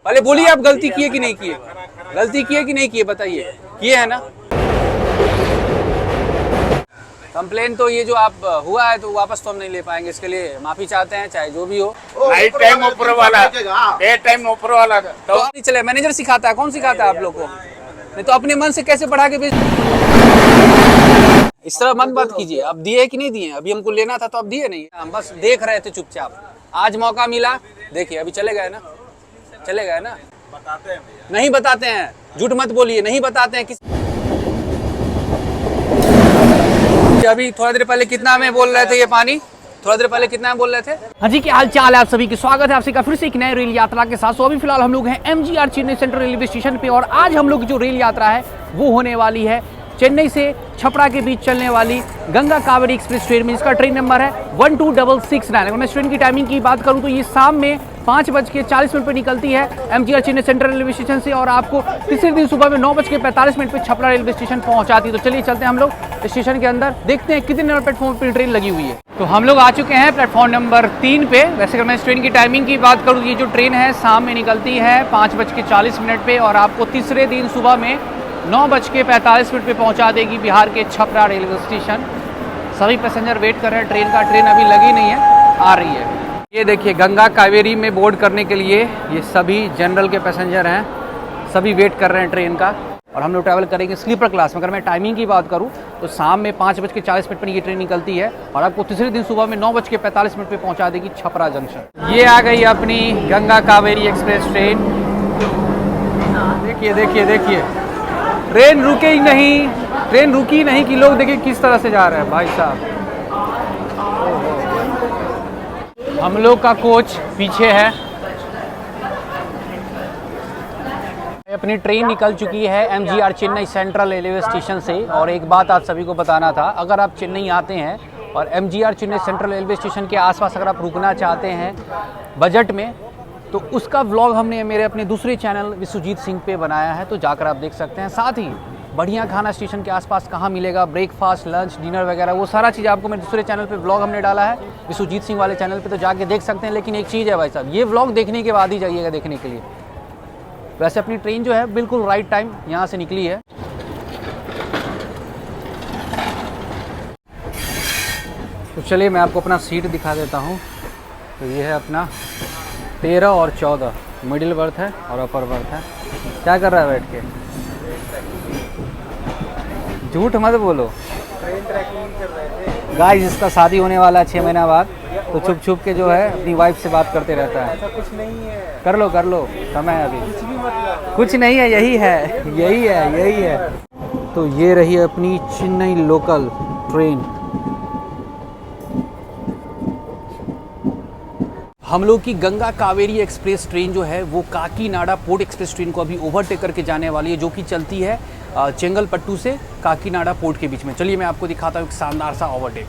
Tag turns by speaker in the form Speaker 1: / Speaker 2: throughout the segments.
Speaker 1: पहले बोलिए आप गलती किए कि नहीं किए, गलती किए कि नहीं किए बताइए, किए है ना। कंप्लेन तो ये जो आप हुआ है तो वापस तो हम नहीं ले पाएंगे, इसके लिए माफी चाहते हैं, चाहे जो भी हो।
Speaker 2: नाइट टाइम ऊपर वाला, डे टाइम ऊपर वाला
Speaker 1: तो नहीं चले, मैनेजर सिखाता है, कौन सिखाता है आप लोग को? नहीं तो अपने मन से कैसे बढ़ा के भेज। इस तरह मत बात कीजिए। अब दिए कि नहीं दिए? अभी हमको लेना था तो अब दिए नहीं, हम बस देख रहे थे चुपचाप। आज मौका मिला, देखिए अभी चले गए ना, चले गए ना।
Speaker 2: बताते हैं
Speaker 1: नहीं बताते हैं, झूठ मत बोलिए, नहीं बताते हैं। अभी थोड़ा देर पहले कितना में बोल रहे थे ये पानी, थोड़ा देर पहले कितना में बोल रहे थे?
Speaker 3: हाँ जी, क्या हाल चाल है आप सभी की, स्वागत है आपसे का फिर से एक नए रेल यात्रा के साथ। अभी फिलहाल हम लोग हैं MGR Chennai central railway station पे और आज हम लोग की जो रेल यात्रा है वो होने वाली है चेन्नई से छपरा के बीच चलने वाली गंगा कावेरी एक्सप्रेस ट्रेन में, जिसका ट्रेन नंबर है 12669। अगर मैं इस ट्रेन की टाइमिंग की बात करूं तो ये शाम में 5:40 पर निकलती है MGR Chennai central railway station से और आपको तीसरे दिन सुबह में 9:45 पर छपरा रेलवे स्टेशन पहुंचाती है। तो चलिए चलते हैं हम लोग स्टेशन के अंदर, देखते हैं कितने नंबर प्लेटफॉर्म पर ट्रेन लगी हुई है। तो हम लोग आ चुके हैं प्लेटफॉर्म नंबर 3 पे। वैसे अगर मैं इस ट्रेन की टाइमिंग की बात करूँ, ये जो ट्रेन है शाम में निकलती है 5:40 पे और आपको तीसरे दिन सुबह में 9:45 पे पहुंचा देगी बिहार के छपरा रेलवे स्टेशन। सभी पैसेंजर वेट कर रहे हैं ट्रेन का, ट्रेन अभी लगी नहीं है, आ रही है। ये देखिए गंगा कावेरी में बोर्ड करने के लिए ये सभी जनरल के पैसेंजर हैं, सभी वेट कर रहे हैं ट्रेन का। और हम लोग ट्रैवल करेंगे स्लीपर क्लास में। अगर मैं टाइमिंग की बात करूं तो शाम में 5:40 पर ये ट्रेन निकलती है और आपको तीसरे दिन सुबह में 9:45 पे पहुंचा देगी छपरा जंक्शन। ये आ गई अपनी गंगा कावेरी एक्सप्रेस ट्रेन। देखिए देखिए देखिए, ट्रेन रुके ही नहीं, ट्रेन रुकी नहीं कि लोग देखिए किस तरह से जा रहे हैं भाई साहब। हम लोग का कोच पीछे है। अपनी ट्रेन निकल चुकी है MGR Chennai central railway station से। और एक बात आप सभी को बताना था, अगर आप चेन्नई आते हैं और MGR Chennai central railway station के आसपास अगर आप रुकना चाहते हैं बजट में, तो उसका व्लॉग हमने मेरे अपने दूसरे चैनल विश्वजीत सिंह पे बनाया है, तो जाकर आप देख सकते हैं। साथ ही बढ़िया खाना स्टेशन के आसपास कहाँ मिलेगा, ब्रेकफास्ट, लंच, डिनर वगैरह, वो सारा चीज़ आपको मेरे दूसरे चैनल पे व्लॉग हमने डाला है विश्वजीत सिंह वाले चैनल पे, तो जाके देख सकते हैं। लेकिन एक चीज़ है भाई साहब, ये व्लॉग देखने के बाद ही जाइएगा देखने के लिए। वैसे अपनी ट्रेन जो है बिल्कुल राइट टाइम यहाँ से निकली है। तो चलिए मैं आपको अपना सीट दिखा देता हूँ। तो ये है अपना 13 और 14 मिडिल बर्थ है और अपर बर्थ है। क्या कर रहा है बैठ के? झूठ मत बोलो।
Speaker 2: ट्रेन ट्रैकिंग कर रहे थे
Speaker 3: गाइस, इसका शादी होने वाला है 6 महीना बाद, तो छुप छुप के जो है अपनी वाइफ से बात करते रहता है।
Speaker 2: ऐसा कुछ नहीं है,
Speaker 3: कर लो समय है अभी,
Speaker 2: कुछ भी मतलब
Speaker 3: कुछ नहीं है, यही है यही है यही है। तो ये रही अपनी चेन्नई लोकल ट्रेन। हम लोग की गंगा कावेरी एक्सप्रेस ट्रेन जो है वो काकीनाडा पोर्ट एक्सप्रेस ट्रेन को अभी ओवरटेक करके जाने वाली है, जो कि चलती है चेंगलपट्टू से काकीनाडा पोर्ट के बीच में। चलिए मैं आपको दिखाता हूँ एक शानदार सा ओवरटेक।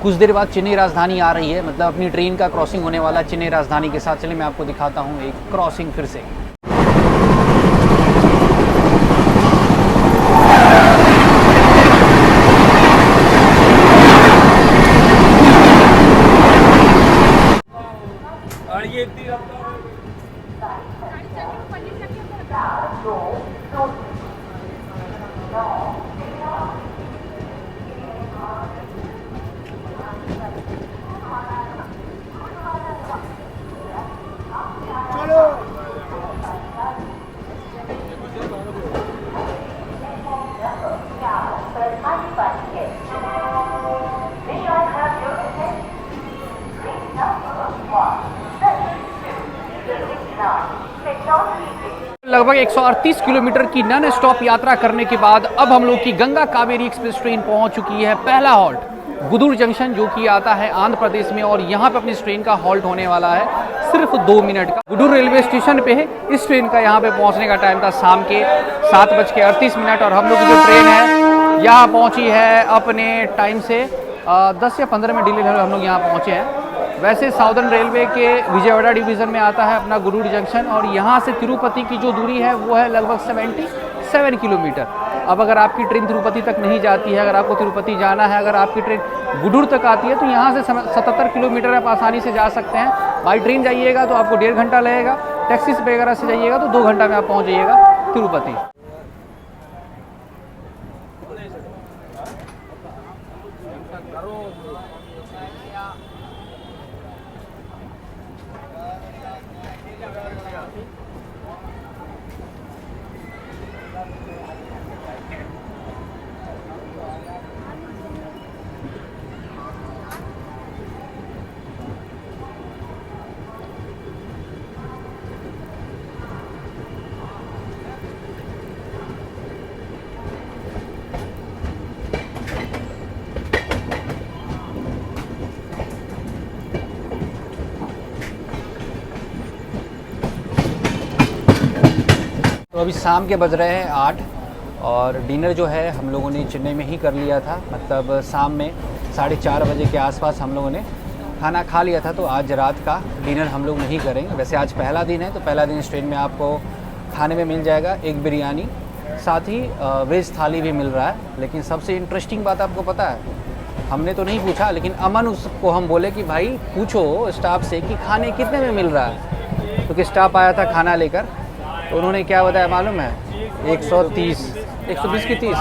Speaker 3: कुछ देर बाद चेन्नई राजधानी आ रही है, मतलब अपनी ट्रेन का क्रॉसिंग होने वाला चेन्नई राजधानी के साथ। चलिए मैं आपको दिखाता हूँ एक क्रॉसिंग फिर से।
Speaker 2: और ये
Speaker 3: लगभग 138 किलोमीटर की नॉन स्टॉप यात्रा करने के बाद अब हम लोग की गंगा कावेरी एक्सप्रेस ट्रेन पहुंच चुकी है। पहला हॉल्ट गुदूर जंक्शन जो कि आता है आंध्र प्रदेश में, और यहाँ पे अपनी इस ट्रेन का हॉल्ट होने वाला है सिर्फ 2 मिनट का। गुदूर रेलवे स्टेशन पे है। इस ट्रेन का यहाँ पे पहुँचने का टाइम था शाम के 7:38, और हम लोग की जो ट्रेन है यहाँ पहुँची है अपने टाइम से 10 या 15 मिनट डिले हम लोग यहाँ पहुँचे हैं। वैसे साउदर्न रेलवे के विजयवाड़ा डिवीज़न में आता है अपना गुरूर जंक्शन, और यहाँ से तिरुपति की जो दूरी है वो है लगभग 77 किलोमीटर। अब अगर आपकी ट्रेन तिरुपति तक नहीं जाती है, अगर आपको तिरुपति जाना है, अगर आपकी ट्रेन गुडूर तक आती है तो यहाँ से 77 किलोमीटर आप आसानी से जा सकते हैं। बाई ट्रेन जाइएगा तो आपको 1.5 घंटा लगेगा, टैक्सी वगैरह से जाइएगा तो 2 घंटा में आप पहुँच जाइएगा तिरुपति। तो अभी शाम के बज रहे हैं 8, और डिनर जो है हम लोगों ने चेन्नई में ही कर लिया था। मतलब शाम में 4:30 बजे के आसपास हम लोगों ने खाना खा लिया था। तो आज रात का डिनर हम लोग नहीं करेंगे। वैसे आज पहला दिन है, तो पहला दिन इस ट्रेन में आपको खाने में मिल जाएगा एक बिरयानी, साथ ही वेज थाली भी मिल रहा है। लेकिन सबसे इंटरेस्टिंग बात आपको पता है, हमने तो नहीं पूछा, लेकिन अमन उसको हम बोले कि भाई पूछो स्टाफ से कि खाने कितने में मिल रहा है। क्योंकि स्टाफ आया था खाना लेकर, तो उन्होंने क्या बताया मालूम है? 130, 120 की 30,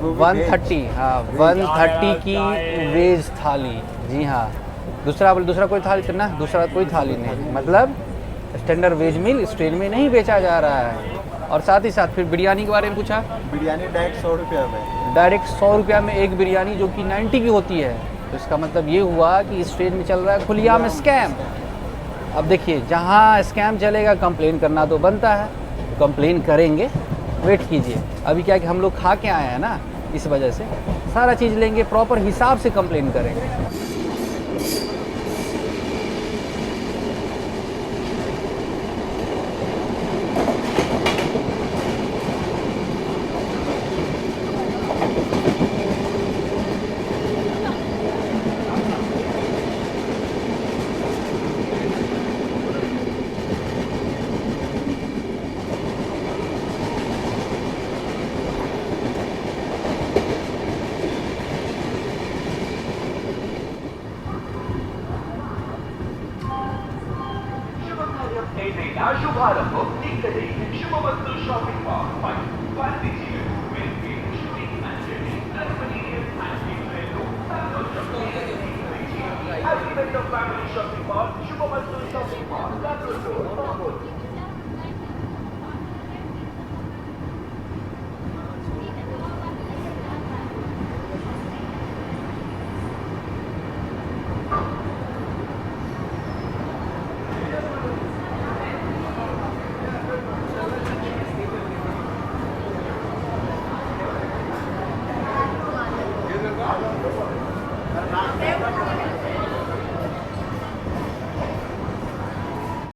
Speaker 3: 130, हाँ 130 की वेज थाली। जी हाँ, दूसरा कोई थाली ना, दूसरा कोई थाली नहीं, मतलब स्टैंडर्ड वेज मील इस ट्रेन में नहीं बेचा जा रहा है। और साथ ही साथ फिर बिरयानी के बारे में पूछा।
Speaker 4: बिरयानी डायरेक्ट 100 रुपये में,
Speaker 3: डायरेक्ट 100 रुपया में एक बिरयानी, जो कि 90 की होती है। तो इसका मतलब ये हुआ कि इस ट्रेन में चल रहा है खुलेआम स्कैम। अब देखिए, जहाँ स्कैम चलेगा कंप्लेन करना तो बनता है, कंप्लेन करेंगे, वेट कीजिए। अभी क्या कि हम लोग खा के आए हैं ना, इस वजह से सारा चीज़ लेंगे, प्रॉपर हिसाब से कंप्लेन करेंगे।
Speaker 5: शुभारंभ नीलकंठे शुभमस्तु शॉपिंग मॉल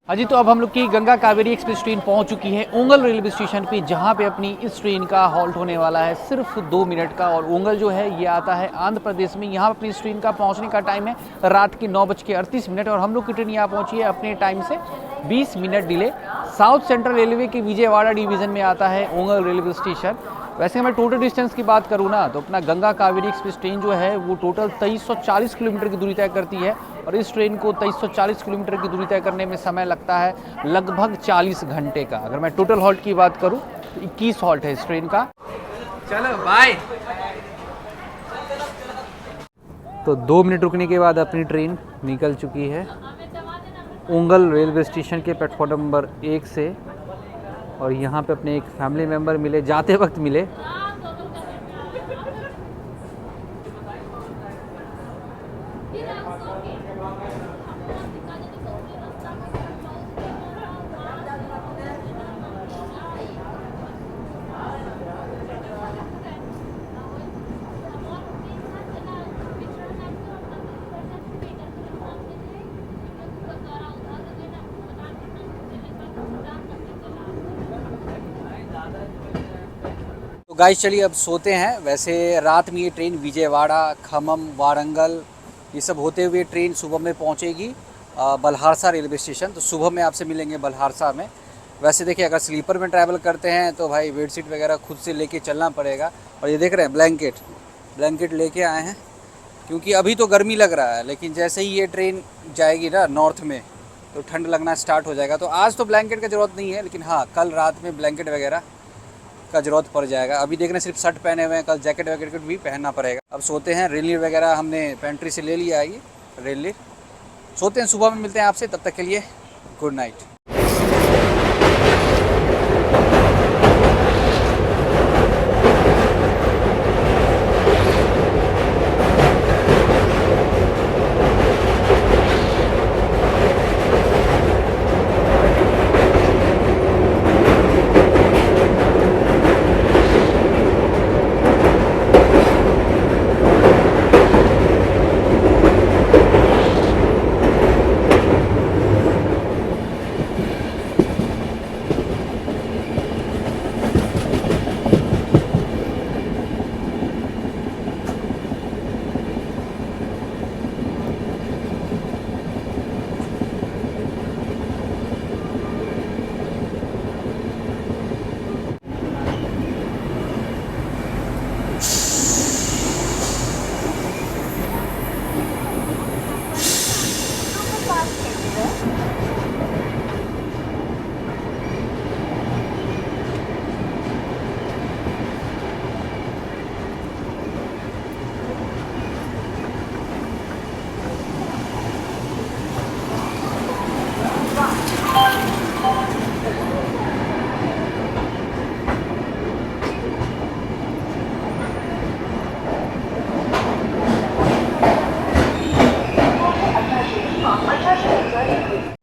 Speaker 3: हाँ जी, तो अब हम लोग की गंगा कावेरी एक्सप्रेस ट्रेन पहुंच चुकी है ओंगल रेलवे स्टेशन पे, जहां पे अपनी इस ट्रेन का हॉल्ट होने वाला है सिर्फ 2 मिनट का। और ओंगल जो है ये आता है आंध्र प्रदेश में। यहाँ अपनी इस ट्रेन का पहुंचने का टाइम है रात के 9:38, और हम लोग की ट्रेन यहाँ पहुंची है अपने टाइम से 20 minute delay. South central railway के विजयवाड़ा डिवीज़न में आता है ओंगल रेलवे स्टेशन। वैसे मैं टोटल डिस्टेंस की बात करूँ ना, तो अपना गंगा कावेरी एक्सप्रेस ट्रेन जो है वो टोटल 2340 किलोमीटर की दूरी तय करती है, और इस ट्रेन को 2340 किलोमीटर की दूरी तय करने में समय लगता है लगभग 40 घंटे का। अगर मैं टोटल हॉल्ट की बात करूँ तो 21 हॉल्ट है इस ट्रेन का।
Speaker 1: चलो बाय।
Speaker 3: तो 2 मिनट रुकने के बाद अपनी ट्रेन निकल चुकी है ओंगल रेलवे स्टेशन के प्लेटफॉर्म नंबर 1 से। और यहाँ पे अपने एक फैमिली मेम्बर मिले, जाते वक्त मिले। तो गाइस चलिए अब सोते हैं। वैसे रात में ये ट्रेन विजयवाड़ा, खम्मम, वारंगल ये सब होते हुए ट्रेन सुबह में पहुंचेगी बल्हारसा रेलवे स्टेशन। तो सुबह में आपसे मिलेंगे बल्हारसा में। वैसे देखिए अगर स्लीपर में ट्रैवल करते हैं तो भाई बेडशीट वगैरह खुद से लेके चलना पड़ेगा। और ये देख रहे हैं ब्लैंकेट लेके आए हैं क्योंकि अभी तो गर्मी लग रहा है, लेकिन जैसे ही ये ट्रेन जाएगी ना नॉर्थ में तो ठंड लगना स्टार्ट हो जाएगा। तो आज तो ब्लैंकेट का ज़रूरत नहीं है, लेकिन हाँ कल रात में ब्लैंकेट वगैरह का ज़रूरत पड़ जाएगा। अभी देखना सिर्फ शर्ट पहने हुए हैं, कल जैकेट वैकेट भी पहनना पड़ेगा। अब सोते हैं। रेल वगैरह हमने पेंट्री से ले लिया है, ये रेल सोते हैं। सुबह में मिलते हैं आपसे, तब तक के लिए good night.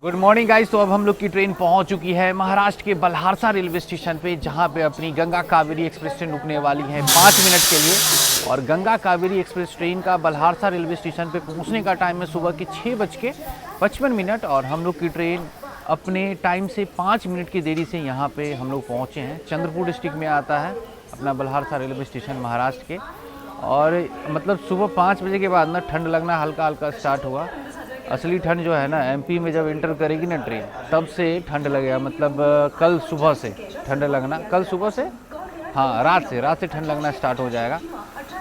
Speaker 3: Good morning guys. तो अब हम लोग की ट्रेन पहुंच चुकी है महाराष्ट्र के बल्हारसा रेलवे स्टेशन पे, जहां पे अपनी गंगा कावेरी एक्सप्रेस ट्रेन रुकने वाली है 5 मिनट के लिए। और गंगा कावेरी एक्सप्रेस ट्रेन का बल्हारसा रेलवे स्टेशन पे पहुंचने का टाइम है सुबह के 6:55 और हम लोग की ट्रेन अपने टाइम से 5 मिनट की देरी से यहाँ पे हम लोग पहुँचे हैं। चंद्रपुर डिस्ट्रिक्ट में आता है अपना बल्हारसा रेलवे स्टेशन महाराष्ट्र के। और मतलब सुबह 5 बजे के बाद ना ठंड लगना हल्का हल्का स्टार्ट हुआ। असली ठंड जो है ना एमपी में जब इंटर करेगी ना ट्रेन, तब से ठंड लगेगा। मतलब कल सुबह से ठंड लगना, कल सुबह से हाँ रात से ठंड लगना स्टार्ट हो जाएगा।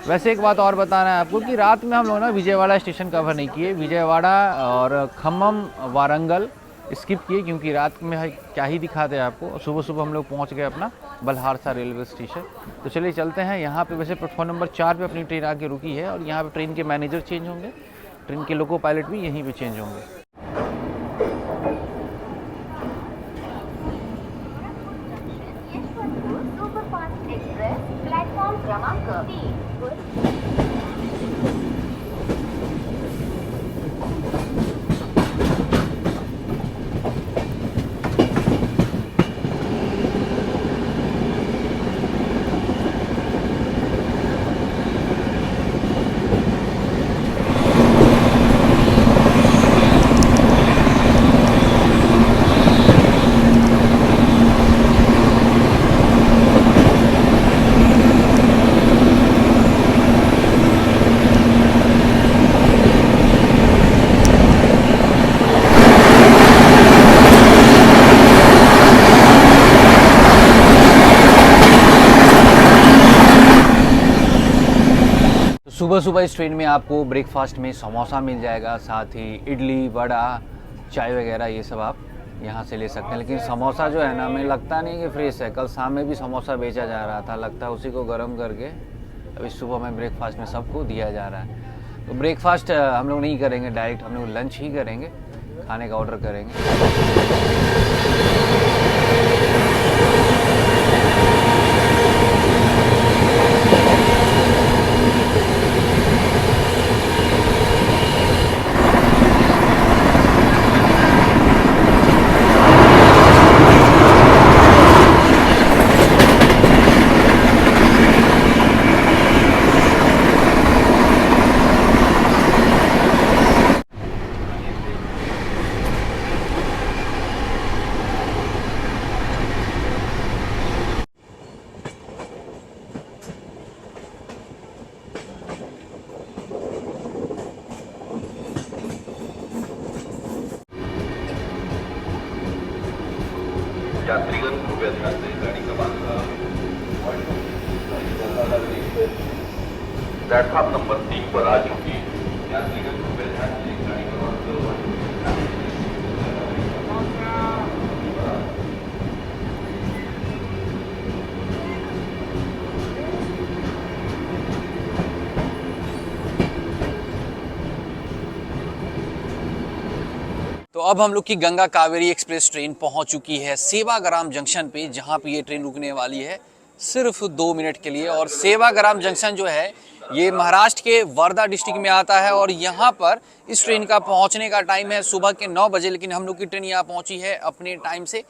Speaker 3: वैसे एक बात और बताना है आपको कि रात में हम लोग ना विजयवाड़ा स्टेशन कवर नहीं किए। विजयवाड़ा और खम्मम, वारंगल स्किप किए क्योंकि रात में क्या ही दिखाते हैं आपको। सुबह सुबह हम लोग पहुँच गए अपना बल्हारसा रेलवे स्टेशन। तो चलिए चलते हैं। यहाँ पे वैसे प्लेटफॉर्म नंबर 4 पे अपनी ट्रेन आके रुकी है और यहाँ पे ट्रेन के मैनेजर चेंज होंगे, ट्रेन के लोको पायलट भी यहीं पे चेंज होंगे।
Speaker 6: सुपरफास्ट एक्सप्रेस प्लेटफॉर्म क्रमांक 3
Speaker 3: सुबह सुबह इस ट्रेन में आपको ब्रेकफास्ट में समोसा मिल जाएगा, साथ ही इडली, वड़ा, चाय वगैरह ये सब आप यहाँ से ले सकते हैं। लेकिन समोसा जो है ना, हमें लगता नहीं कि फ्रेश है। कल शाम में भी समोसा बेचा जा रहा था, लगता है उसी को गर्म करके अभी सुबह में ब्रेकफास्ट में सबको दिया जा रहा है। तो ब्रेकफास्ट हम लोग नहीं करेंगे, डायरेक्ट हम लोग लंच ही करेंगे, खाने का ऑर्डर करेंगे।
Speaker 5: कृपया ध्यान दें गाड़ी क्रमांक प्लेटफॉर्म नंबर 3 पर आ चुकी है। यात्रीगण कृपया ध्यान दें गाड़ी क्रमांक
Speaker 1: तो अब हम लोग की गंगा कावेरी एक्सप्रेस ट्रेन पहुंच चुकी है सेवाग्राम जंक्शन पे, जहां पे ये ट्रेन रुकने वाली है सिर्फ 2 मिनट के लिए। और सेवाग्राम जंक्शन जो है ये महाराष्ट्र के वर्धा डिस्ट्रिक्ट में आता है और यहाँ पर इस ट्रेन का पहुंचने का टाइम है सुबह के 9 बजे, लेकिन हम लोग की ट्रेन यहाँ पहुंची है अपने टाइम से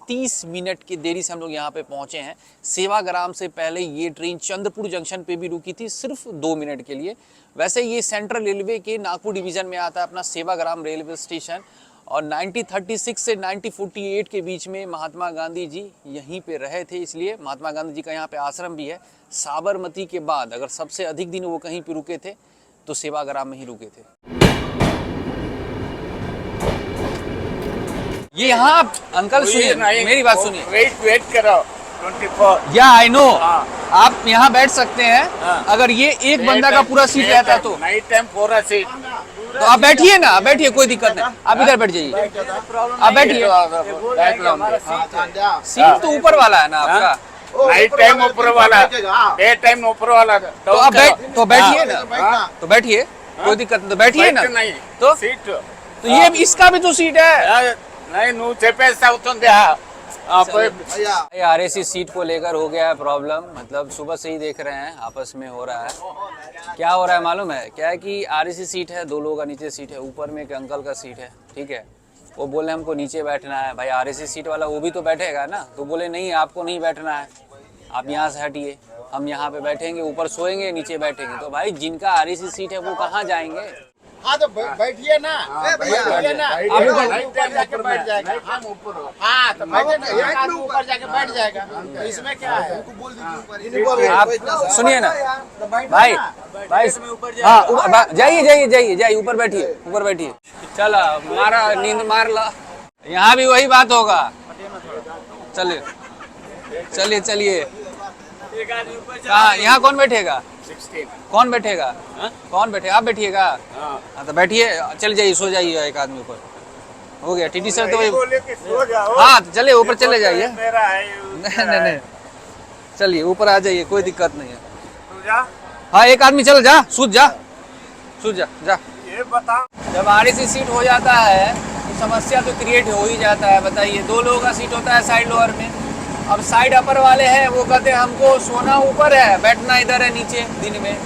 Speaker 1: 30 मिनट की देरी से हम लोग यहाँ पे पहुंचे हैं। सेवाग्राम से पहले ये ट्रेन चंद्रपुर जंक्शन पे भी रुकी थी सिर्फ 2 मिनट के लिए। वैसे ये सेंट्रल रेलवे के नागपुर डिवीजन में आता है अपना सेवाग्राम रेलवे स्टेशन, और 1936 से 1948 के बीच में महात्मा गांधी जी यहीं पे रहे थे, इसलिए महात्मा गांधी जी का यहाँ पे आश्रम भी है। साबरमती के बाद अगर सबसे अधिक दिन वो कहीं पे रुके थे तो सेवाग्राम में ही रुके थे। ये यहाँ अंकल सुनिए, मेरी बात सुनिए।
Speaker 2: वेट करो 24।
Speaker 1: या आई नो,
Speaker 2: हाँ।
Speaker 1: आप यहाँ बैठ सकते हैं।
Speaker 2: हाँ।
Speaker 1: अगर ये एक बंदा का पूरा सीट रहता तो
Speaker 2: नाइट टाइम पूरा सीट।
Speaker 1: तो आप बैठिए ना, बैठिए, कोई दिक्कत नहीं, आप इधर बैठ जाइए, आप बैठिए। सीट तो ऊपर वाला है ना आपका,
Speaker 2: नाइट टाइम ऊपर वाला, डे टाइम ऊपर वाला।
Speaker 1: तो आप बैठिए ना, तो बैठिए, कोई दिक्कत नहीं, तो बैठिए ना।
Speaker 2: नहीं
Speaker 1: तो
Speaker 2: सीट
Speaker 1: तो ये इसका भी तो सीट है।
Speaker 2: नहीं नू चेपेस्ता उतंदे
Speaker 1: आरएसी सीट को लेकर हो गया है प्रॉब्लम, मतलब सुबह से ही देख रहे हैं आपस में हो रहा है। क्या हो रहा है मालूम है क्या है कि आरएसी सीट है, 2 लोगों का नीचे सीट है, ऊपर में एक अंकल का सीट है, ठीक है। वो बोले हमको नीचे बैठना है। भाई आरएसी सीट वाला वो भी तो बैठेगा ना, तो बोले नहीं आपको नहीं बैठना है, आप यहाँ से हटिए, हम यहाँ पे बैठेंगे, ऊपर सोएंगे, नीचे बैठेंगे। तो भाई जिनका आरएसी सीट है वो कहाँ जाएंगे?
Speaker 7: हाँ तो बैठिए ना, बैठिए ना,
Speaker 1: आप
Speaker 7: ऊपर जाके बैठ जाएगा। हाँ तो बैठे ना, एक आदमी ऊपर जाके बैठ जाएगा, इसमें क्या है?
Speaker 1: आप सुनिए ना भाई, भाई हाँ जाइए जाइए जाइए जाइए, ऊपर बैठिए, ऊपर बैठिए। चल मारा नींद मार ला, यहाँ भी वही बात होगा। चलिए चलिए चलिए, कहाँ यहाँ कौन बैठेगा?
Speaker 2: 16।
Speaker 1: कौन बैठेगा? कौन बैठे? आप बैठिएगा? हाँ तो बैठिए, चल जाइए, सो जाइए एक आदमी ऊपर। हो गया टीटी सर तो वही। हाँ तो चलिए ऊपर चले जाइए। नहीं नहीं नहीं, चलिए ऊपर आ जाइए, कोई दिक्कत नहीं है। हाँ एक आदमी चल जा, सूझ जा, सूझ जा जा।
Speaker 2: ये बता,
Speaker 1: जब आरएसी सीट हो जाता है तो समस्या तो क्रिएट हो ही जाता है। बताइए 2 लोगों का सीट होता है साइड लोअर में, अब साइड अपर वाले हैं वो कहते हैं हमको सोना ऊपर है, बैठना इधर है नीचे दिन में।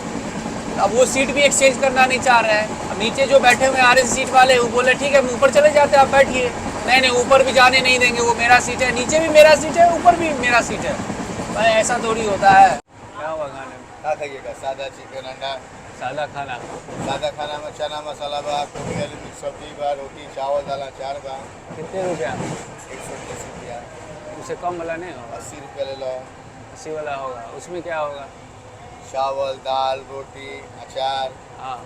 Speaker 1: अब वो सीट भी एक्सचेंज करना नहीं चाह रहे हैं। अब नीचे जो बैठे हुए आरएसी सीट वाले वो बोले ठीक है हम ऊपर चले जाते हैं, आप बैठिए। नहीं नहीं, ऊपर भी जाने नहीं देंगे, वो मेरा सीट है, नीचे भी मेरा सीट है, ऊपर भी मेरा सीट है। भाई ऐसा थोड़ी होता है। क्या हुआ खाने में?
Speaker 4: क्या खाइएगा? सादा चिकन, अंडा।
Speaker 1: सादा खाना?
Speaker 4: सादा खाना में चना मसाला बा, गोभी आलू मिक्स सब्जी बा, रोटी चावल दाल अचार बा।
Speaker 1: कितने रुपया?
Speaker 4: 130 रुपया।
Speaker 1: उससे कम वाला नहीं होगा?
Speaker 4: 80 रुपया ले लो।
Speaker 1: 80 वाला होगा। उसमें क्या होगा?
Speaker 4: चावल दाल रोटी अचार।
Speaker 1: हाँ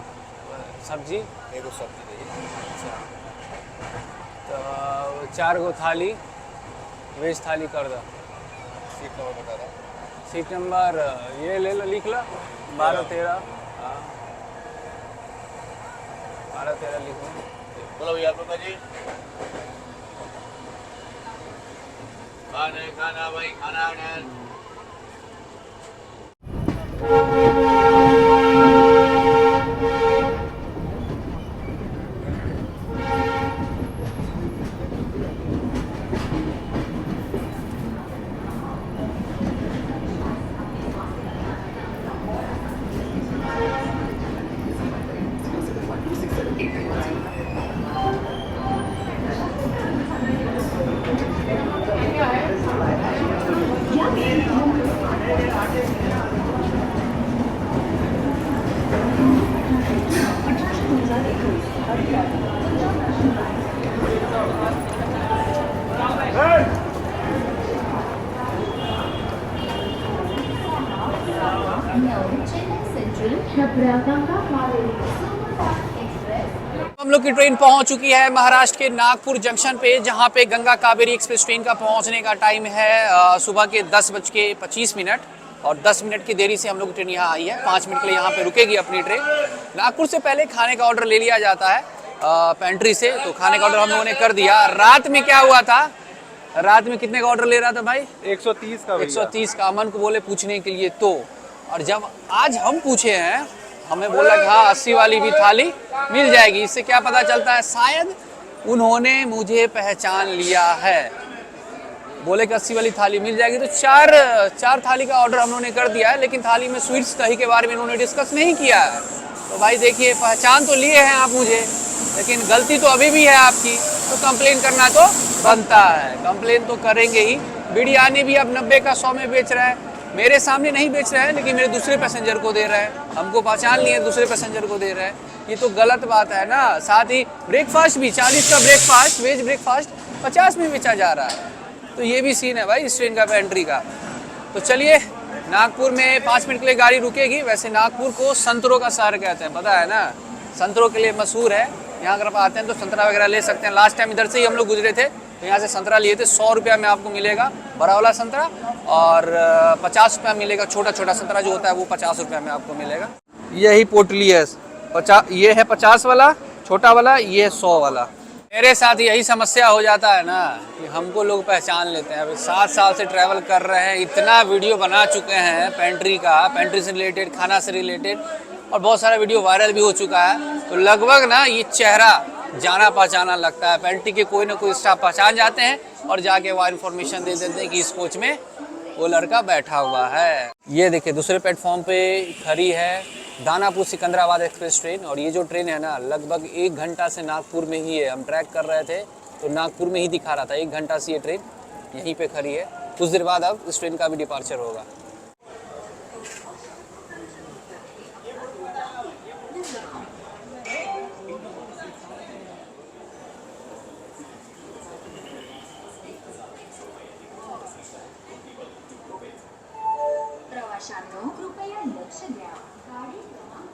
Speaker 1: सब्जी?
Speaker 4: एगो सब्जी दीजिए।
Speaker 1: तो 4 गो थाली वेज थाली कर दो।
Speaker 4: सीट नंबर बता दो।
Speaker 1: सीट नंबर ये ले लो, लिख लो 12-13। हाँ 12-13 लिख लो।
Speaker 4: बोलो भैया आपका जी। खाना भाई खाना ऑर्डर।
Speaker 1: लोग की ट्रेन पहुंच चुकी है महाराष्ट्र के नागपुर जंक्शन पे, जहां पे गंगा कावेरी एक्सप्रेस ट्रेन का पहुंचने का टाइम है सुबह के 10:25 और 10 मिनट की देरी से हम लोग की ट्रेन यहाँ आई है। 5 मिनट के लिए यहाँ पे रुकेगी अपनी ट्रेन। नागपुर से पहले खाने का ऑर्डर ले लिया जाता है पेंट्री से, तो खाने का ऑर्डर हम लोगों ने कर दिया। रात में क्या हुआ था, रात में कितने का ऑर्डर ले रहा था भाई?
Speaker 8: 130 का।
Speaker 1: 130 का। अमन को बोले पूछने के लिए तो, और जब आज हम पूछे हैं हमें बोला कि हाँ 80 वाली भी थाली मिल जाएगी। इससे क्या पता चलता है, शायद उन्होंने मुझे पहचान लिया है। बोले कि 80 वाली थाली मिल जाएगी, तो चार थाली का ऑर्डर हम लोगों ने कर दिया है, लेकिन थाली में स्वीट्स दही के बारे में उन्होंने डिस्कस नहीं किया है। तो भाई देखिए, पहचान तो लिए हैं आप मुझे, लेकिन गलती तो अभी भी है आपकी, तो कंप्लेन करना तो बनता है। कंप्लेन तो करेंगे ही। बिरयानी भी अब 90 का 100 में बेच रहा है। मेरे सामने नहीं बेच रहा है, लेकिन मेरे दूसरे पैसेंजर को दे रहा है। हमको पहचान लिए, दूसरे पैसेंजर को दे रहा है। ये तो गलत बात है ना। साथ ही ब्रेकफास्ट भी 40 का ब्रेकफास्ट, वेज ब्रेकफास्ट 50 में बेचा जा रहा है। तो ये भी सीन है भाई इस ट्रेन का पेंट्री का। तो चलिए, नागपुर में 5 मिनट के लिए गाड़ी रुकेगी। वैसे नागपुर को संतरों का शहर कहते हैं, पता है ना, संतरों के लिए मशहूर है। यहाँ अगर आप आते हैं तो संतरा वगैरह ले सकते हैं। लास्ट टाइम इधर से ही हम लोग गुजरे थे, तो यहाँ से संतरा लिए थे। 100 रुपया में आपको मिलेगा बड़ा वाला संतरा, और 50 रुपया मिलेगा छोटा छोटा संतरा जो होता है, वो 50 रुपया में आपको मिलेगा। यही पोटली है 50, ये है 50 वाला छोटा वाला, ये 100 वाला। मेरे साथ यही समस्या हो जाता है ना कि हमको लोग पहचान लेते हैं। अभी 7 साल से ट्रैवल कर रहे हैं, इतना वीडियो बना चुके हैं पेंट्री का, पेंट्री से रिलेटेड, खाना से रिलेटेड, और बहुत सारा वीडियो वायरल भी हो चुका है। तो लगभग ना ये चेहरा जाना पहचाना लगता है। पेंट्री के कोई ना कोई स्टाफ पहचान जाते हैं और जाके वह इन्फॉर्मेशन दे देते हैं कि इस कोच में वो लड़का बैठा हुआ है। ये देखिए दूसरे प्लेटफॉर्म पे खड़ी है दानापुर सिकंदराबाद एक्सप्रेस ट्रेन, और ये जो ट्रेन है ना लगभग 1 घंटा से नागपुर में ही है। हम ट्रैक कर रहे थे तो नागपुर में ही दिखा रहा था, 1 घंटा से ये ट्रेन यहीं पे खड़ी है। कुछ देर बाद अब इस ट्रेन का भी डिपार्चर होगा।
Speaker 6: प्रवाशांनो कृपया लक्ष द्या. गाडी क्रमांक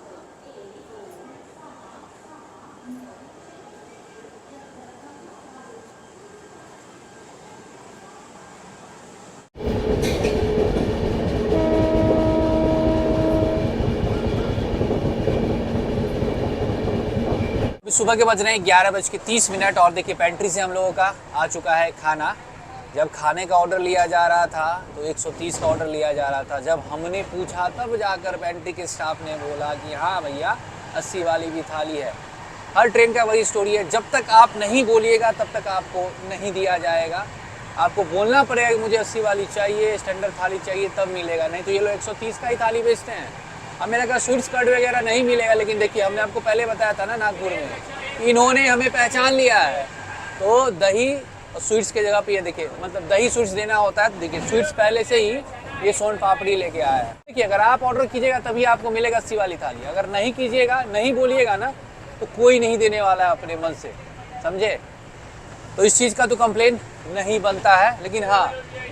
Speaker 1: सुबह के बज रहे हैं 11:30 और देखिए पेंट्री से हम लोगों का आ चुका है खाना। जब खाने का ऑर्डर लिया जा रहा था तो 130 का ऑर्डर लिया जा रहा था। जब हमने पूछा तब जाकर पेंट्री के स्टाफ ने बोला कि हाँ भैया 80 वाली भी थाली है। हर ट्रेन का वही स्टोरी है, जब तक आप नहीं बोलिएगा तब तक आपको नहीं दिया जाएगा। आपको बोलना पड़ेगा कि मुझे 80 वाली चाहिए, स्टैंडर्ड थाली चाहिए, तब मिलेगा, नहीं तो ये लोग 130 का ही थाली बेचते हैं। अब मेरा कहा स्वीट्स कार्ड वगैरह नहीं मिलेगा, लेकिन देखिए हमने आपको पहले बताया था ना नागपुर में इन्होंने हमें पहचान लिया है। तो दही और स्वीट्स की जगह पे ये देखिए, मतलब दही स्वीट्स देना होता है। देखिए स्वीट्स पहले से ही ये सोन पापड़ी लेके आया है। देखिए अगर आप ऑर्डर कीजिएगा तभी आपको मिलेगा 80 वाली थाली, अगर नहीं कीजिएगा, नहीं बोलिएगा ना, तो कोई नहीं देने वाला है अपने मन से, समझे। तो इस चीज़ का तो कंप्लेन नहीं बनता है, लेकिन हाँ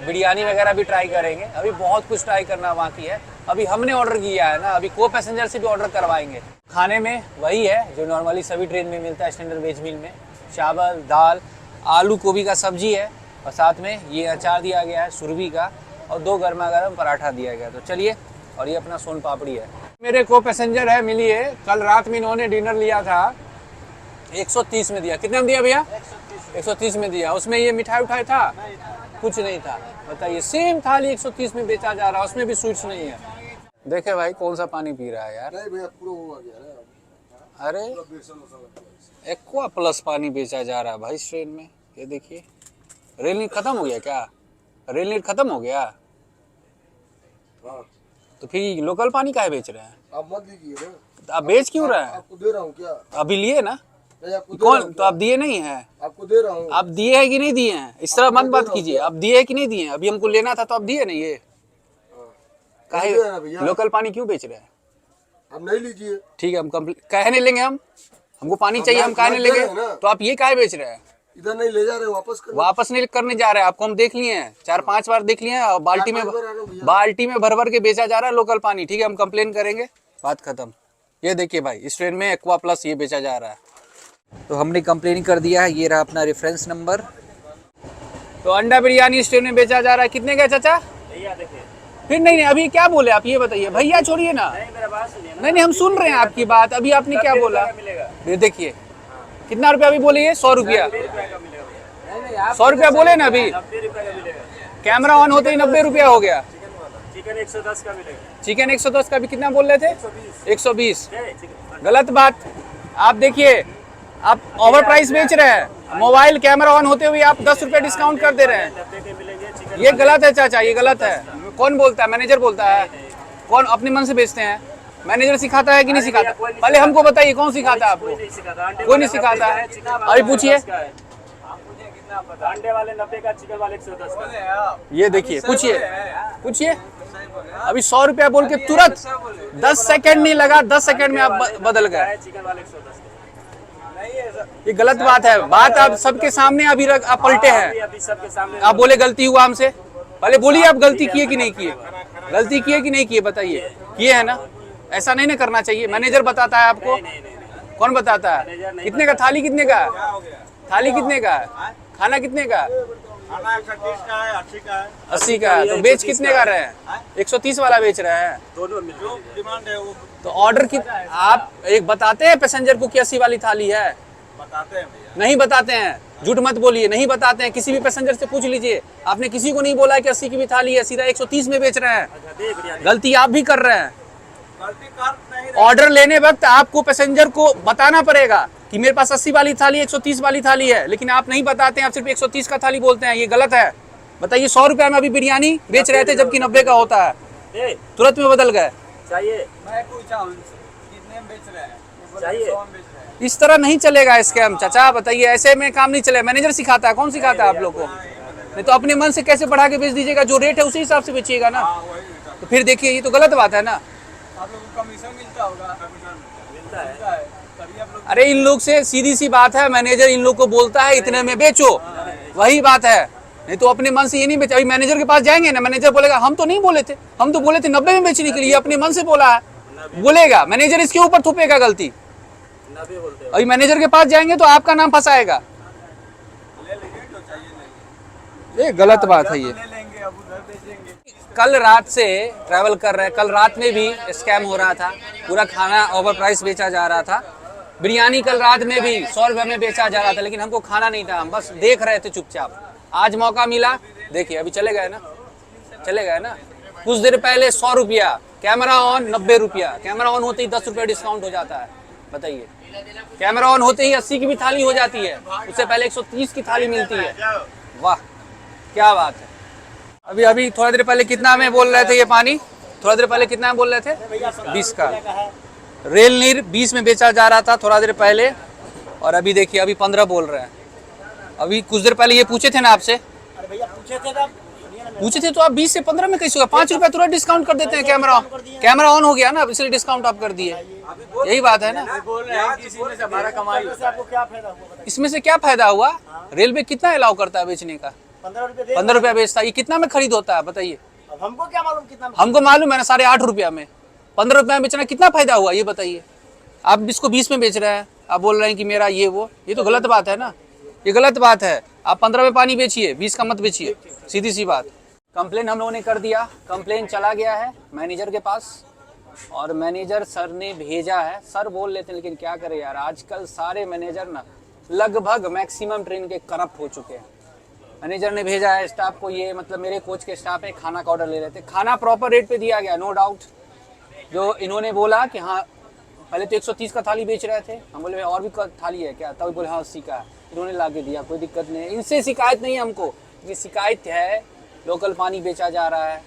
Speaker 1: बिरयानी वगैरह भी ट्राई करेंगे। अभी बहुत कुछ ट्राई करना बाकी है। अभी हमने ऑर्डर किया है ना, अभी को पैसेंजर से भी ऑर्डर करवाएंगे। खाने में वही है जो नॉर्मली सभी ट्रेन में मिलता है, स्टैंडर्ड वेज मील में चावल, दाल, आलू गोभी का सब्जी है, और साथ में ये अचार दिया गया है सुरभि का, और 2 गर्मा गर्म पराठा दिया गया। तो चलिए, और ये अपना सोन पापड़ी है। मेरे को पैसेंजर है मिलिए, कल रात में इन्होंने डिनर लिया था 130 में दिया। कितने में दिया भैया? 130 में दिया। उसमें ये मिठाई उठाई था? कुछ नहीं था। बताइए, सेम थाली 130 में बेचा जा रहा है, उसमें भी स्वीट्स नहीं है। देखे भाई कौन सा पानी पी रहा है यार।
Speaker 4: नहीं भैया पूरा हुआ गया।
Speaker 1: अरे एक्वा प्लस पानी बेचा जा रहा है भाई इस ट्रेन में। ये देखिए, रेल नीट खत्म हो गया क्या? रेल नीट खत्म हो गया?
Speaker 4: हाँ।
Speaker 1: तो फिर लोकल पानी काहे बेच रहे हैं?
Speaker 4: आप मत लीजिए ना।
Speaker 1: तो आप बेच क्यों रहे हैं?
Speaker 4: आपको दे रहा हूँ क्या?
Speaker 1: अभी लिए ना?
Speaker 4: आपको
Speaker 1: कौन? तो आप दिए नहीं है?
Speaker 4: आपको दे रहा हूँ।
Speaker 1: आप दिए है कि नहीं दिए हैं? इस तरह मत बात कीजिए। आप दिए है कि नहीं दिए हैं? अभी हमको लेना था तो आप दिए नहीं। ये काहे लोकल पानी क्यों बेच रहे हैं?
Speaker 4: आप नहीं लीजिए।
Speaker 1: ठीक है, हम काहे नहीं लेंगे? हमको पानी चाहिए, हम काहे नहीं लेंगे? तो आप ये काहे बेच रहे हैं?
Speaker 4: इधर नहीं ले जा रहे, वापस
Speaker 1: नहीं करने जा रहे हैं। आपको हम देख लिए हैं, 4-5 बार देख लिए हैं, और बाल्टी में भर भर के बेचा जा रहा है लोकल पानी। ठीक है, हम कंप्लेन करेंगे, बात खत्म। ये देखिए भाई, इस ट्रेन में एक्वा प्लस ये बेचा जा रहा है। तो हमने कंप्लेन कर दिया है, ये रहा अपना रेफरेंस नंबर। तो अंडा बिरयानी इस ट्रेन में बेचा जा रहा है, कितने का चाचा? फिर नहीं अभी क्या बोले आप, ये बताइए भैया, छोड़िए ना। नहीं हम सुन रहे हैं आपकी बात। अभी आपने क्या बोला? ये देखिए कितना रुपया अभी बोले, 100 रुपया। 100 रुपया बोले ना अभी, कैमरा ऑन होते ही 90 रुपया हो गया।
Speaker 8: चिकन 110 का मिलेगा।
Speaker 1: चिकन 110 का भी कितना बोल रहे थे? 120। गलत बात। आप देखिए, आप ओवर प्राइस बेच रहे हैं, मोबाइल कैमरा ऑन होते हुए आप 10 रुपये डिस्काउंट कर दे रहे हैं। ये गलत है चाचा, ये गलत है। कौन बोलता है? मैनेजर बोलता है। कौन अपने मन से बेचते हैं? मैनेजर सिखाता है कि नहीं सिखाता? पहले हमको बताइए, कौन सिखाता है आपको? कोई नहीं सिखाता है। अभी पूछिए,
Speaker 8: अंडे वाले 90 का, चिकन वाले 110 का।
Speaker 1: ये देखिए, पूछिए। अभी 100 रुपया बोल के तुरंत 10 सेकंड नहीं लगा, 10 सेकंड में आप बदल गए।
Speaker 8: चिकन वाले 110
Speaker 1: ये गलत बात है। बात आप सबके सामने अभी आप पलटे हैं।
Speaker 8: अभी सबके सामने
Speaker 1: आप बोले गलती हुआ हमसे, पहले बोलिए आप गलती किए कि नहीं किए? गलती किए कि नहीं किए बताइए। किए है ना? ऐसा नहीं ना करना चाहिए। मैनेजर बताता है आपको? कौन बताता है? कितने का थाली? कितने का थाली? कितने का खाना? कितने का? 80 का। तो बेच कितने का रहे हैं? 130 वाला बेच रहे हैं। तो ऑर्डर की आप एक बताते हैं पैसेंजर को कि 80 वाली थाली है?
Speaker 4: बताते हैं
Speaker 1: नहीं बताते हैं, झूठ मत बोलिए, नहीं बताते हैं। किसी भी पैसेंजर से पूछ लीजिए, आपने किसी को नहीं बोला कि 80 की भी थाली है, सीधा 130 में बेच रहे हैं। गलती आप भी कर रहे हैं। ऑर्डर लेने वक्त आपको पैसेंजर को बताना पड़ेगा कि मेरे पास 80 वाली थाली 130 वाली थाली है, लेकिन आप नहीं बताते हैं, आप सिर्फ 130 का थाली बोलते हैं। ये गलत है। बताइए, 100 रुपया में अभी बिरयानी बेच रहे थे जबकि 90 का होता है, तुरंत में बदल गए।
Speaker 8: चाहिए
Speaker 1: इस तरह नहीं चलेगा स्कैम चाचा। बताइए, ऐसे में काम नहीं चलेगा। मैनेजर सिखाता है? कौन सिखाता है आप लोग को? नहीं तो अपने मन से कैसे बढ़ा के बेच दीजिएगा? जो रेट है उसी हिसाब से बेचिएगा ना। तो फिर देखिए, ये तो गलत बात है ना।
Speaker 4: आप लोगों को कमीशन मिलता होगा? मिलता है तभी आप लोग।
Speaker 1: अरे इन लोग से सीधी सी बात है, मैनेजर इन लोग को बोलता है इतने में बेचो, वही बात है। नहीं तो अपने मन से ये नहीं बेचा। अभी मैनेजर के पास जाएंगे ना, मैनेजर बोलेगा हम तो नहीं बोले थे, हम तो बोले थे 90 में बेचने के लिए, अपने मन से बोला है, बोलेगा। मैनेजर इसके ऊपर थोपेगा गलती। अभी मैनेजर के पास जाएंगे तो आपका नाम फंसाएगा। ये गलत बात है। ये कल रात से ट्रैवल कर रहे हैं, कल रात में भी स्कैम हो रहा था, पूरा खाना ओवर प्राइस बेचा जा रहा था। बिरयानी कल रात में भी 100 रुपये में बेचा जा रहा था, लेकिन हमको खाना नहीं था, हम बस देख रहे थे चुपचाप। आज मौका मिला, देखिए अभी चले गए ना, चले गए ना। कुछ देर पहले 100 रुपया, कैमरा ऑन 90 रुपया, कैमरा ऑन होते ही 10 रुपया डिस्काउंट हो जाता है। बताइए, कैमरा ऑन होते ही 80 की भी थाली हो जाती है, उससे पहले 130 की थाली मिलती है। वाह, क्या बात है। अभी थोड़ा देर पहले कितना में बोल रहे थे ये पानी? थोड़ा देर पहले कितना में बोल रहे थे? 20 का। रेल नीर 20 में बेचा जा रहा था थोड़ा देर पहले, और अभी देखिए अभी 15 बोल रहे हैं। अभी कुछ देर पहले ये पूछे थे ना आपसे? पूछे थे तो आप 20 से 15 में कैसे होगा? 5 रुपया तुरंत डिस्काउंट कर देते हैं। कैमरा ऑन हो गया ना, इसलिए डिस्काउंट आप कर दिए। यही बात है ना। इसमें से क्या फायदा हुआ? रेलवे कितना अलाउ करता है बेचने का? 15 रुपया बेचता है। ये कितना में खरीद होता है बताइए?
Speaker 7: हमको क्या मालूम कितना?
Speaker 1: हमको मालूम है ना, 8.5 रुपया में 15 रुपया में बेचना कितना फायदा हुआ ये बताइए? आप इसको 20 में बेच रहे हैं, आप बोल रहे हैं कि मेरा ये वो, ये तो गलत बात है ना। ये गलत बात है। आप 15 में पानी बेचिए, 20 का मत बेचिए, सीधी सी बात। कंप्लेन हम लोगों ने कर दिया, कंप्लेन चला गया है मैनेजर के पास, और मैनेजर सर ने भेजा है। सर बोल लेते हैं, लेकिन क्या करें यार, आजकल सारे मैनेजर ना लगभग मैक्सिमम ट्रेन के करप्ट हो चुके हैं। मैनेजर ने भेजा है स्टाफ को, ये मतलब मेरे कोच के स्टाफ है, खाना का ऑर्डर ले रहे थे, खाना प्रॉपर रेट पे दिया गया, नो डाउट। जो इन्होंने बोला कि हाँ, पहले तो 130 का थाली बेच रहे थे, हम बोले और भी थाली है क्या? तभी बोले हाँ 80 का। इन्होंने ला के दिया, कोई दिक्कत नहीं है, इनसे शिकायत नहीं है हमको। ये शिकायत है लोकल पानी बेचा जा रहा है,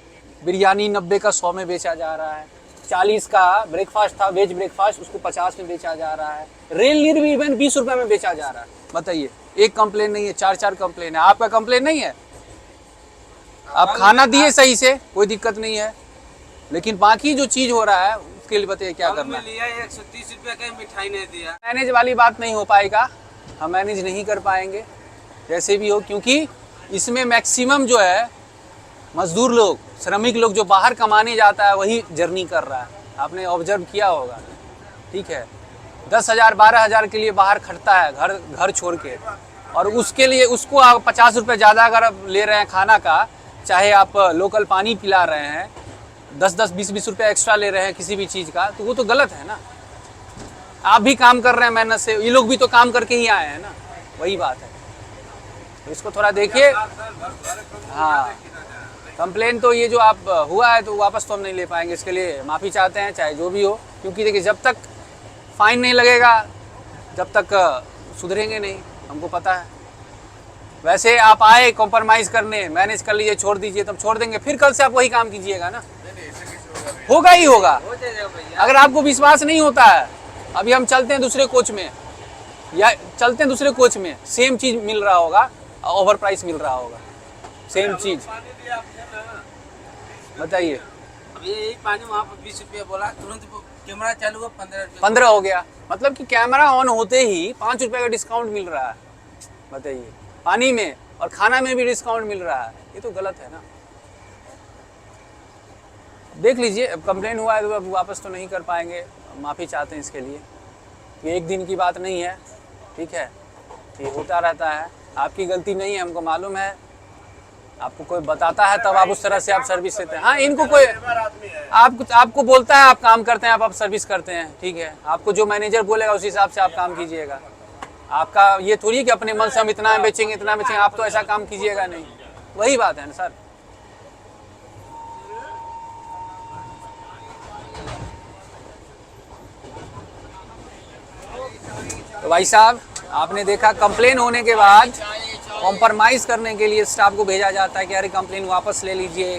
Speaker 1: बिरयानी 90 का 100 में बेचा जा रहा है, 40 का ब्रेकफास्ट था, वेज ब्रेकफास्ट, उसको 50 में बेचा जा रहा है। रेल नीर भी इवन 20 रुपये में बेचा जा रहा है। बताइए, एक कंप्लेन नहीं है, 4 कंप्लेन है। आपका कंप्लेन नहीं है? आप खाना दिए सही से, कोई दिक्कत नहीं है, लेकिन बाकी जो चीज हो रहा है उसके लिए बताइए क्या करना है।
Speaker 7: 130 रुपया का मिठाई नहीं दिया।
Speaker 1: मैनेज वाली बात नहीं हो पाएगा, हम मैनेज नहीं कर पाएंगे जैसे भी हो, क्योंकि इसमें मैक्सिमम जो है मजदूर लोग, श्रमिक लोग जो बाहर कमाने जाता है वही जर्नी कर रहा है। आपने ऑब्जर्व किया होगा, ठीक है। 10,000 12,000 के लिए बाहर खटता है घर छोड़ के, और उसके लिए उसको आप 50 रुपये ज़्यादा अगर आप ले रहे हैं खाना का, चाहे आप लोकल पानी पिला रहे हैं, 10-10 20-20 रुपये एक्स्ट्रा ले रहे हैं किसी भी चीज़ का, तो वो तो गलत है ना। आप भी काम कर रहे हैं मेहनत से, ये लोग भी तो काम करके ही आए हैं ना, वही बात है। तो इसको थोड़ा देखिए। हाँ, कंप्लेन तो ये जो आप हुआ है तो वापस तो हम नहीं ले पाएंगे, इसके लिए माफ़ी चाहते हैं चाहे जो भी हो, क्योंकि देखिए जब तक फाइन नहीं लगेगा जब तक सुधरेंगे नहीं, हमको पता है। वैसे आप आए कॉम्प्रोमाइज़ करने, मैनेज कर लीजिए, छोड़ दीजिए, तब छोड़ देंगे, फिर कल से आप वही काम कीजिएगा ना, होगा ही होगा। अगर आपको विश्वास नहीं होता है, अभी हम चलते हैं दूसरे कोच में, या चलते हैं दूसरे कोच में, सेम चीज़ मिल रहा होगा, ओवर प्राइस मिल रहा होगा, सेम चीज़। बताइए।
Speaker 7: अभी यही पानी वहाँ पर 20 रुपया बोला, तुरंत कैमरा चालू हुआ
Speaker 1: 15 हो गया, मतलब कि कैमरा ऑन होते ही 5 रुपये का डिस्काउंट मिल रहा है। बताइए, पानी में और खाना में भी डिस्काउंट मिल रहा है, ये तो गलत है ना। देख लीजिए, अब कंप्लेन हुआ है तो अब वापस तो नहीं कर पाएंगे, माफ़ी चाहते हैं इसके लिए। ये एक दिन की बात नहीं है, ठीक है, ये होता रहता है, आपकी गलती नहीं है, हमको मालूम है। आपको कोई बताता है तब आप उस तरह से आप सर्विस देते हैं। हाँ, इनको कोई आपको बोलता है, आप काम करते हैं, आप सर्विस करते हैं, ठीक है। आपको जो मैनेजर बोलेगा उस हिसाब से आप काम कीजिएगा। आपका ये थोड़ी कि अपने मन से हम इतना बेचेंगे इतना बेचेंगे, आप तो ऐसा काम कीजिएगा नहीं, वही बात है ना सर। तो भाई साहब, आपने देखा कंप्लेन होने के बाद कॉम्प्रोमाइज़ करने के लिए स्टाफ को भेजा जाता है कि अरे कंप्लेन वापस ले लीजिए,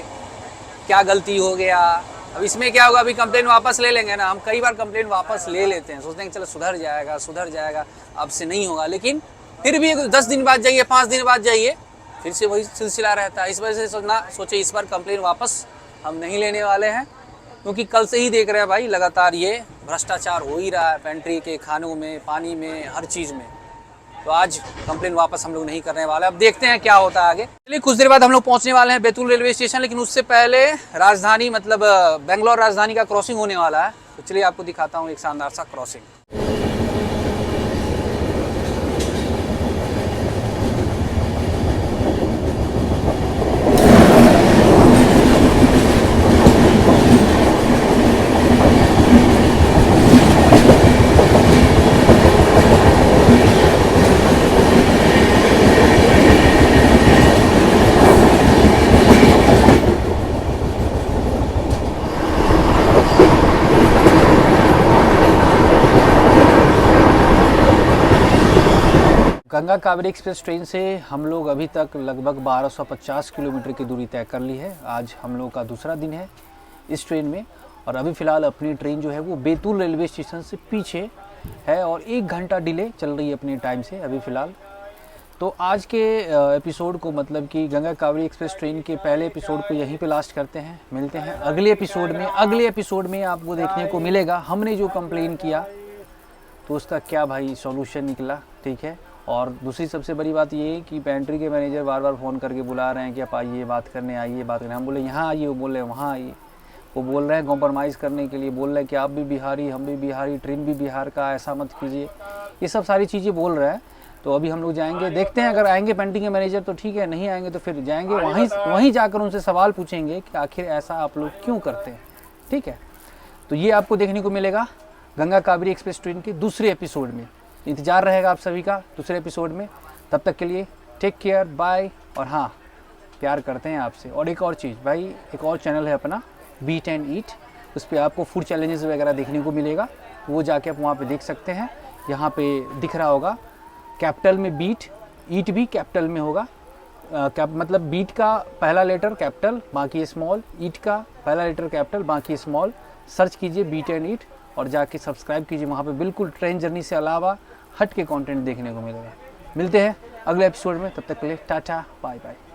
Speaker 1: क्या गलती हो गया। अब इसमें क्या होगा, अभी कंप्लेन वापस ले लेंगे ना, हम कई बार कंप्लेन वापस ले लेते हैं, सोचते हैं कि चलो सुधर जाएगा, अब से नहीं होगा, लेकिन फिर भी 10 दिन बाद जाइए, 5 दिन बाद जाइए, फिर से वही सिलसिला रहता है। इस वजह से सोचे इस बार कंप्लेन वापस हम नहीं लेने वाले हैं, क्योंकि कल से ही देख रहे हैं भाई लगातार ये भ्रष्टाचार हो ही रहा है, पेंट्री के खानों में, पानी में, हर चीज़ में। तो आज कंप्लेन वापस हम लोग नहीं करने वाले, अब देखते हैं क्या होता है आगे। चलिए, कुछ देर बाद हम लोग पहुंचने वाले हैं बैतूल रेलवे स्टेशन, लेकिन उससे पहले राजधानी मतलब बेंगलोर राजधानी का क्रॉसिंग होने वाला है, तो चलिए आपको दिखाता हूँ एक शानदार सा crossing. Ganga Kaveri express train से हम लोग अभी तक लगभग 1250 किलोमीटर की दूरी तय कर ली है। आज हम लोग का दूसरा दिन है इस ट्रेन में, और अभी फ़िलहाल अपनी ट्रेन जो है वो बैतूल रेलवे स्टेशन से पीछे है और 1 घंटा डिले चल रही है अपनी टाइम से अभी फ़िलहाल। तो आज के एपिसोड को, मतलब कि गंगा कावेरी एक्सप्रेस ट्रेन के पहले एपिसोड को यहीं पे लास्ट करते हैं। मिलते हैं अगले एपिसोड में आपको देखने को मिलेगा हमने जो कंप्लेन किया तो उसका क्या भाई सॉल्यूशन निकला, ठीक है। और दूसरी सबसे बड़ी बात ये है कि पेंट्री के मैनेजर बार बार फ़ोन करके बुला रहे हैं कि आप आइए बात करने, हम बोले यहाँ आइए, वो बोल रहे हैं वहाँ आइए। वो बोल रहे हैं कॉम्प्रोमाइज़ करने के लिए, बोल रहे हैं कि आप भी बिहारी, हम भी बिहारी, ट्रेन भी बिहार का, ऐसा मत कीजिए, ये सब सारी चीज़ें बोल रहे हैं। तो अभी हम लोग जाएंगे, देखते हैं, अगर आएंगे पेंट्री के मैनेजर तो ठीक है, नहीं आएंगे तो फिर जाएंगे वहीं जाकर उनसे सवाल पूछेंगे कि आखिर ऐसा आप लोग क्यों करते हैं, ठीक है। तो ये आपको देखने को मिलेगा गंगा कावेरी एक्सप्रेस ट्रेन के दूसरे एपिसोड में। इंतज़ार रहेगा आप सभी का दूसरे एपिसोड में। तब तक के लिए टेक केयर, बाय। और हाँ, प्यार करते हैं आपसे। और एक और चीज़ भाई, एक और चैनल है अपना बीट एंड ईट, उस पर आपको फूड चैलेंजेस वगैरह देखने को मिलेगा, वो जाके आप वहाँ पे देख सकते हैं। यहाँ पे दिख रहा होगा कैपिटल में बीट, ईट भी कैपिटल में होगा। मतलब बीट का पहला लेटर कैपिटल बाकी स्मॉल, ईट का पहला लेटर कैपिटल बाकी स्मॉल। सर्च कीजिए बीट एंड ईट और जाके सब्सक्राइब कीजिए, वहाँ पे बिल्कुल ट्रेन जर्नी से अलावा हट के कंटेंट देखने को मिलेगा। मिलते हैं अगले एपिसोड में, तब तक के लिए टाटा बाय बाय।